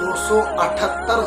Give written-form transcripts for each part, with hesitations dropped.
278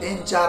3-4